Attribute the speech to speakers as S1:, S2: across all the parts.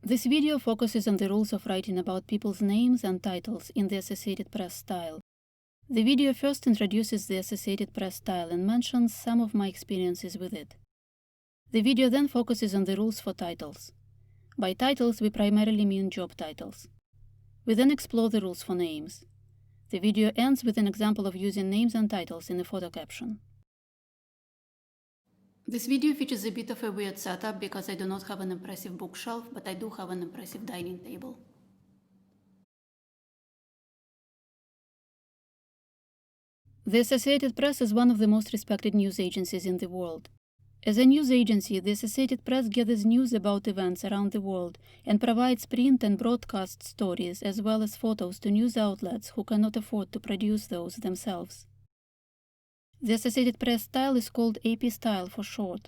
S1: This video focuses on the rules of writing about people's names and titles in the Associated Press style. The video first introduces the Associated Press style and mentions some of my experiences with it. The video then focuses on the rules for titles. By titles, we primarily mean job titles. We then explore the rules for names. The video ends with an example of using names and titles in a photo caption. This video features a bit of a weird setup because I do not have an impressive bookshelf, but I do have an impressive dining table. The Associated Press is one of the most respected news agencies in the world. As a news agency, the Associated Press gathers news about events around the world and provides print and broadcast stories as well as photos to news outlets who cannot afford to produce those themselves. The Associated Press style is called AP style for short.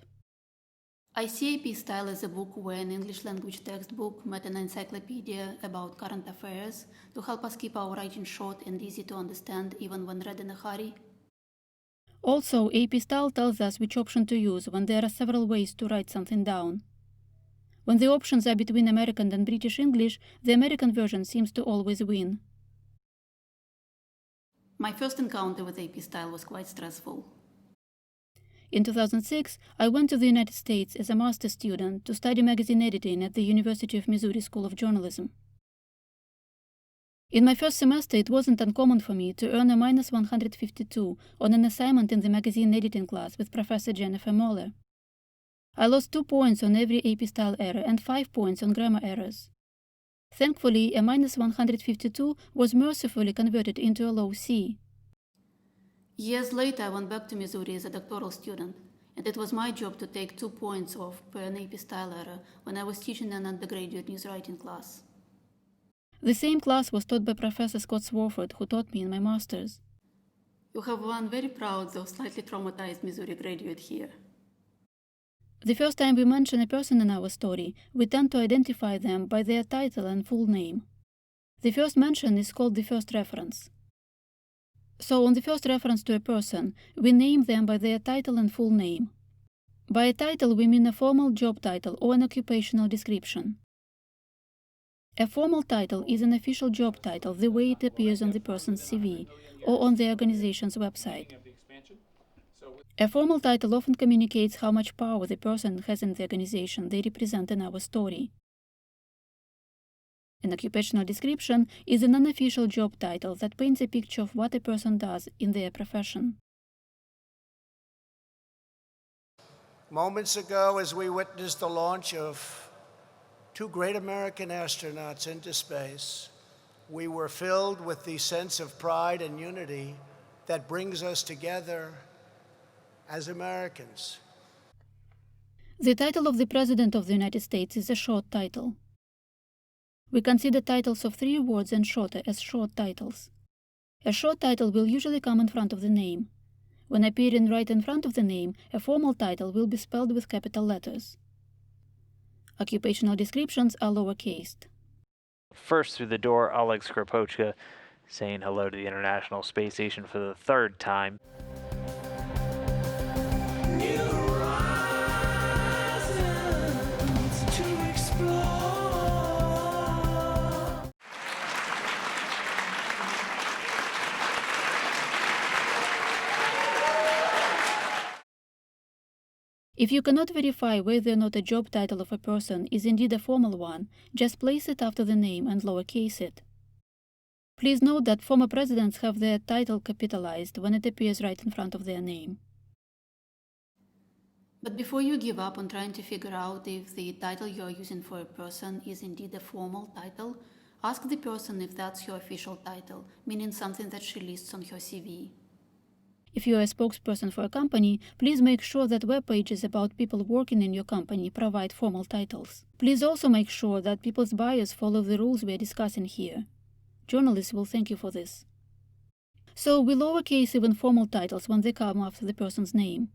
S1: I see AP style as a book where an English language textbook met an encyclopedia about current affairs to help us keep our writing short and easy to understand even when read in a hurry. Also, AP style tells us which option to use when there are several ways to write something down. When the options are between American and British English, the American version seems to always win. My first encounter with AP style was quite stressful. In 2006, I went to the United States as a master's student to study magazine editing at the University of Missouri School of Journalism. In my first semester, it wasn't uncommon for me to earn a -152 on an assignment in the magazine editing class with Professor Jennifer Moeller. I lost 2 points on every AP style error and 5 points on grammar errors. Thankfully, a -152 was mercifully converted into a low C. Years later, I went back to Missouri as a doctoral student, and it was my job to take 2 points off per an AP style error when I was teaching an undergraduate news writing class. The same class was taught by Professor Scott Swarford, who taught me in my master's. You have one very proud, though slightly traumatized Missouri graduate here. The first time we mention a person in our story, we tend to identify them by their title and full name. The first mention is called the first reference. So on the first reference to a person, we name them by their title and full name. By a title, we mean a formal job title or an occupational description. A formal title is an official job title the way it appears on the person's CV or on the organization's website. A formal title often communicates how much power the person has in the organization they represent in our story. An occupational description is an unofficial job title that paints a picture of what a person does in their profession.
S2: Moments ago, as we witnessed the launch of 2 great American astronauts into space, we were filled with the sense of pride and unity that brings us together as Americans.
S1: The title of the President of the United States is a short title. We consider titles of 3 words and shorter as short titles. A short title will usually come in front of the name. When appearing right in front of the name, a formal title will be spelled with capital letters. Occupational descriptions are lowercased.
S3: First through the door, Oleg Skropochka, saying hello to the International Space Station for the 3rd time.
S1: If you cannot verify whether or not a job title of a person is indeed a formal one, just place it after the name and lowercase it. Please note that former presidents have their title capitalized when it appears right in front of their name. But before you give up on trying to figure out if the title you are using for a person is indeed a formal title, ask the person if that's her official title, meaning something that she lists on her CV. If you are a spokesperson for a company, please make sure that web pages about people working in your company provide formal titles. Please also make sure that people's bios follow the rules we are discussing here. Journalists will thank you for this. So we lowercase even formal titles when they come after the person's name.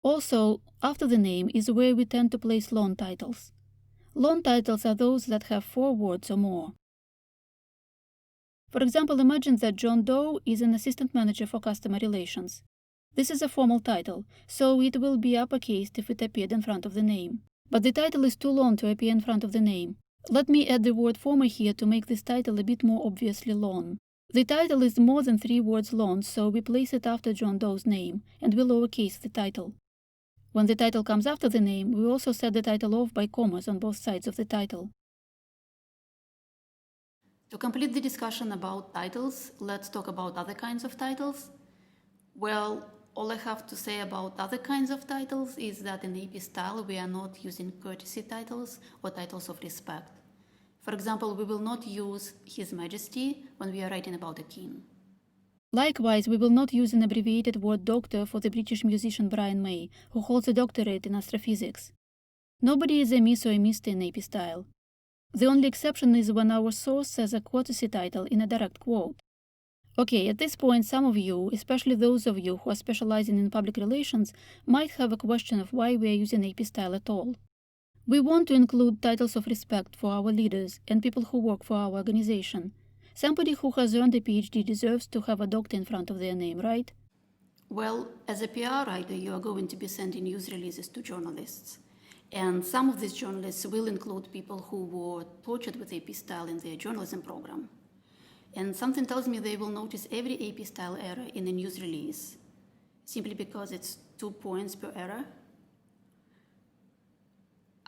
S1: Also, after the name is where we tend to place long titles. Long titles are those that have 4 words or more. For example, imagine that John Doe is an assistant manager for customer relations. This is a formal title, so it will be uppercased if it appeared in front of the name. But the title is too long to appear in front of the name. Let me add the word former here to make this title a bit more obviously long. The title is more than 3 words long, so we place it after John Doe's name, and we lowercase the title. When the title comes after the name, we also set the title off by commas on both sides of the title. To complete the discussion about titles, let's talk about other kinds of titles. Well, all I have to say about other kinds of titles is that in AP style we are not using courtesy titles or titles of respect. For example, we will not use His Majesty when we are writing about a king. Likewise, we will not use an abbreviated word doctor for the British musician Brian May, who holds a doctorate in astrophysics. Nobody is a Miss or a Mr. in AP style. The only exception is when our source says a courtesy title in a direct quote. Okay, at this point, some of you, especially those of you who are specializing in public relations, might have a question of why we are using AP style at all. We want to include titles of respect for our leaders and people who work for our organization. Somebody who has earned a PhD deserves to have a doctor in front of their name, right? Well, as a PR writer, you are going to be sending news releases to journalists. And some of these journalists will include people who were tortured with AP style in their journalism program. And something tells me they will notice every AP style error in a news release, simply because it's 2 points per error.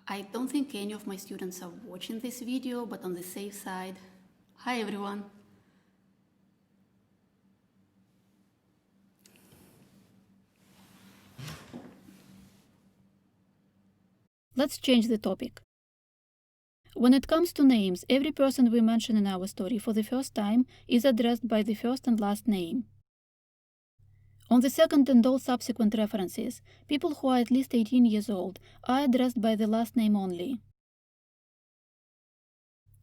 S1: I don't think any of my students are watching this video, but on the safe side, hi everyone. Let's change the topic. When it comes to names, every person we mention in our story for the first time is addressed by the first and last name. On the second and all subsequent references, people who are at least 18 years old are addressed by the last name only.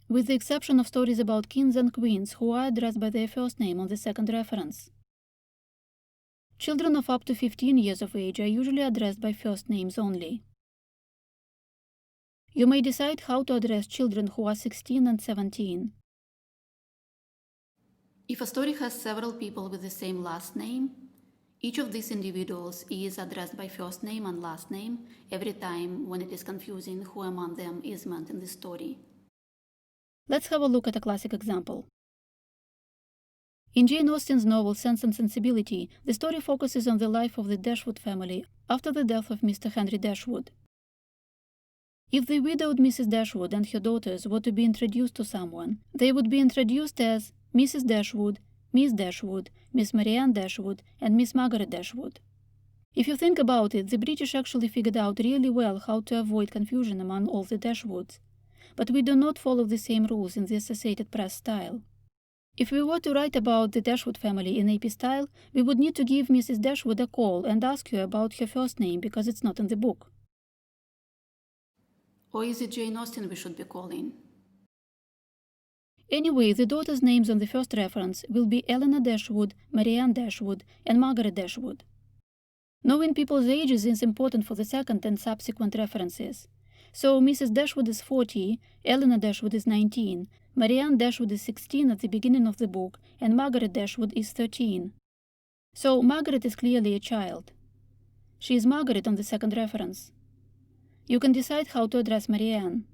S1: With the exception of stories about kings and queens who are addressed by their first name on the second reference. Children of up to 15 years of age are usually addressed by first names only. You may decide how to address children who are 16 and 17. If a story has several people with the same last name, each of these individuals is addressed by first name and last name every time when it is confusing who among them is meant in the story. Let's have a look at a classic example. In Jane Austen's novel Sense and Sensibility, the story focuses on the life of the Dashwood family after the death of Mr. Henry Dashwood. If the widowed Mrs. Dashwood and her daughters were to be introduced to someone, they would be introduced as Mrs. Dashwood, Miss Dashwood, Miss Marianne Dashwood, and Miss Margaret Dashwood. If you think about it, the British actually figured out really well how to avoid confusion among all the Dashwoods. But we do not follow the same rules in the Associated Press style. If we were to write about the Dashwood family in AP style, we would need to give Mrs. Dashwood a call and ask her about her first name because it's not in the book. Or is it Jane Austen we should be calling? Anyway, the daughters' names on the first reference will be Eleanor Dashwood, Marianne Dashwood, and Margaret Dashwood. Knowing people's ages is important for the second and subsequent references. So Mrs. Dashwood is 40, Eleanor Dashwood is 19, Marianne Dashwood is 16 at the beginning of the book, and Margaret Dashwood is 13. So Margaret is clearly a child. She is Margaret on the second reference. You can decide how to address Marianne.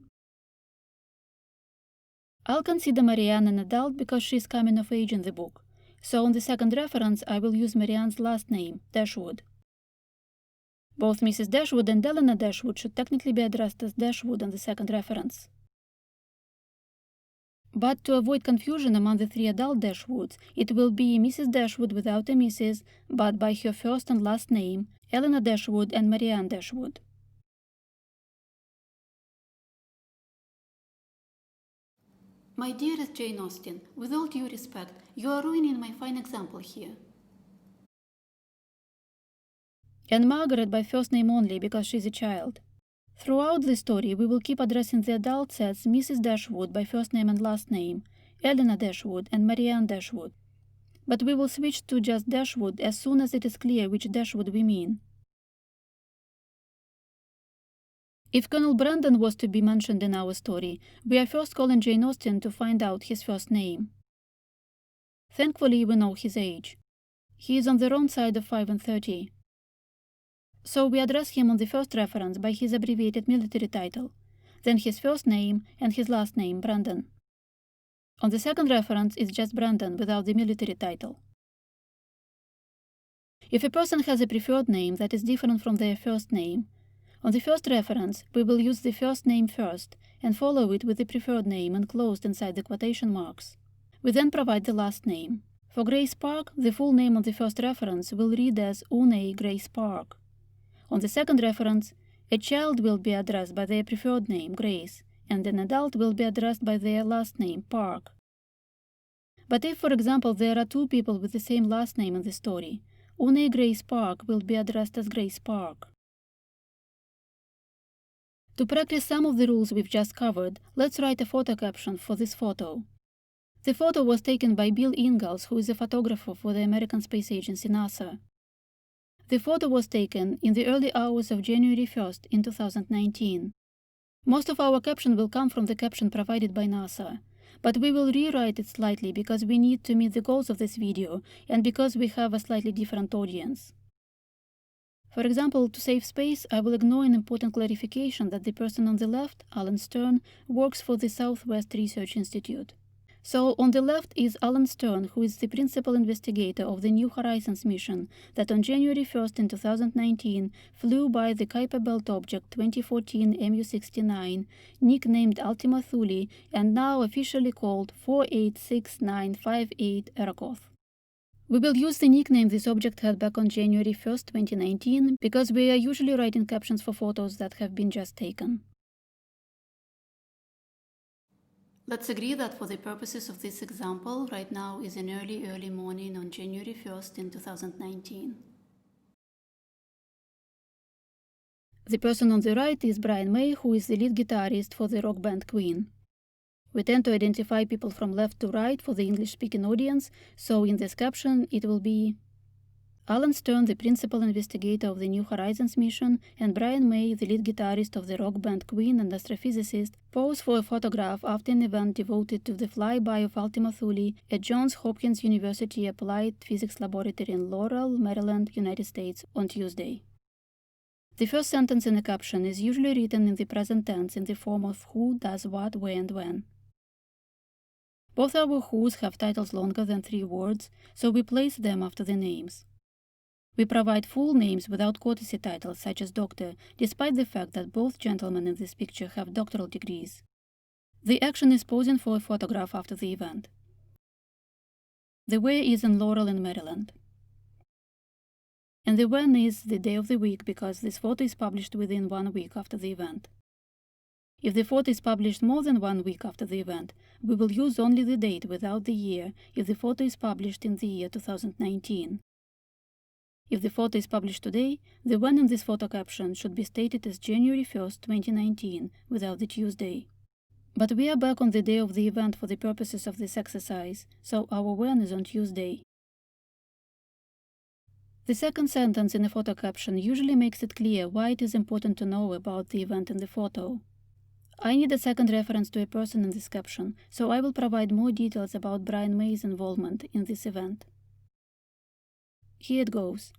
S1: I'll consider Marianne an adult because she is coming of age in the book, so on the second reference I will use Marianne's last name, Dashwood. Both Mrs. Dashwood and Eleanor Dashwood should technically be addressed as Dashwood on the second reference. But to avoid confusion among the 3 adult Dashwoods, it will be Mrs. Dashwood without a Mrs., but by her first and last name, Eleanor Dashwood and Marianne Dashwood. My dearest Jane Austen, with all due respect, you are ruining my fine example here. And Margaret by first name only because she's a child. Throughout the story, we will keep addressing the adults as Mrs. Dashwood by first name and last name, Eleanor Dashwood and Marianne Dashwood. But we will switch to just Dashwood as soon as it is clear which Dashwood we mean. If Colonel Brandon was to be mentioned in our story, we are first calling Jane Austen to find out his first name. Thankfully, we know his age. He is on the wrong side of 5 and 30. So we address him on the first reference by his abbreviated military title. then his first name, and his last name, Brandon. On the second reference is just Brandon without the military title. If a person has a preferred name that is different from their first name, on the first reference we will use the first name first and follow it with the preferred name enclosed inside the quotation marks. We then provide the last name. For Grace Park, the full name on the first reference will read as Une Grace Park. On the second reference, a child will be addressed by their preferred name, Grace, and an adult will be addressed by their last name, Park. But if, for example, there are two people with the same last name in the story, Une Grace Park will be addressed as Grace Park. To practice some of the rules we've just covered, let's write a photo caption for this photo. The photo was taken by Bill Ingalls, who is a photographer for the American Space Agency, NASA. The photo was taken in the early hours of January 1st in 2019. Most of our caption will come from the caption provided by NASA, but we will rewrite it slightly because we need to meet the goals of this video and because we have a slightly different audience. For example, to save space, I will ignore an important clarification that the person on the left, Alan Stern, works for the Southwest Research Institute. So on the left is Alan Stern, who is the principal investigator of the New Horizons mission that on January 1st in 2019 flew by the Kuiper Belt object 2014 MU-69, nicknamed Ultima Thule and now officially called 486958 Arakoth. We will use the nickname this object had back on January 1st, 2019, because we are usually writing captions for photos that have been just taken. Let's agree that for the purposes of this example, right now is an early morning on January 1st in 2019. The person on the right is Brian May, who is the lead guitarist for the rock band Queen. We tend to identify people from left to right for the English-speaking audience, so in this caption it will be Alan Stern, the principal investigator of the New Horizons mission, and Brian May, the lead guitarist of the rock band Queen and astrophysicist, pose for a photograph after an event devoted to the flyby of Ultima Thule at Johns Hopkins University Applied Physics Laboratory in Laurel, Maryland, United States, on Tuesday. The first sentence in the caption is usually written in the present tense in the form of who, does what, where, and when. Both our who's have titles longer than 3 words, so we place them after the names. We provide full names without courtesy titles such as doctor, despite the fact that both gentlemen in this picture have doctoral degrees. The action is posing for a photograph after the event. The where is in Laurel in Maryland. And the when is the day of the week because this photo is published within 1 week after the event. If the photo is published more than 1 week after the event, we will use only the date without the year if the photo is published in the year 2019. If the photo is published today, the when in this photo caption should be stated as January 1st, 2019, without the Tuesday. But we are back on the day of the event for the purposes of this exercise, so our when is on Tuesday. The second sentence in a photo caption usually makes it clear why it is important to know about the event in the photo. I need a second reference to a person in this caption, so I will provide more details about Brian May's involvement in this event. Here it goes.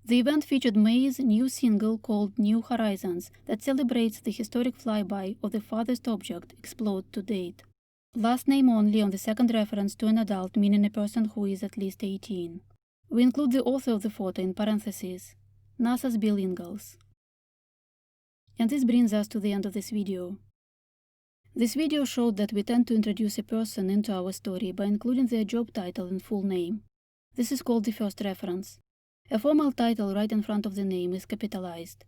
S1: The event featured May's new single called New Horizons that celebrates the historic flyby of the farthest object explored to date. Last name only on the second reference to an adult, meaning a person who is at least 18. We include the author of the photo in parentheses, NASA's Bill Ingalls. And this brings us to the end of this video. This video showed that we tend to introduce a person into our story by including their job title and full name. This is called the first reference. A formal title right in front of the name is capitalized.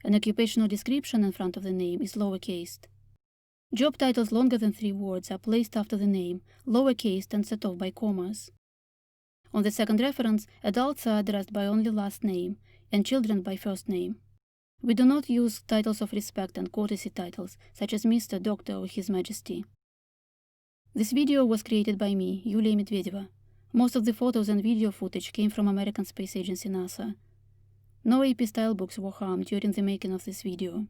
S1: An occupational description in front of the name is lowercased. Job titles longer than 3 words are placed after the name, lowercased and set off by commas. On the second reference, adults are addressed by only last name, and children by first name. We do not use titles of respect and courtesy titles, such as Mr., Dr. or His Majesty. This video was created by me, Yulia Medvedeva. Most of the photos and video footage came from American Space Agency NASA. No AP stylebooks were harmed during the making of this video.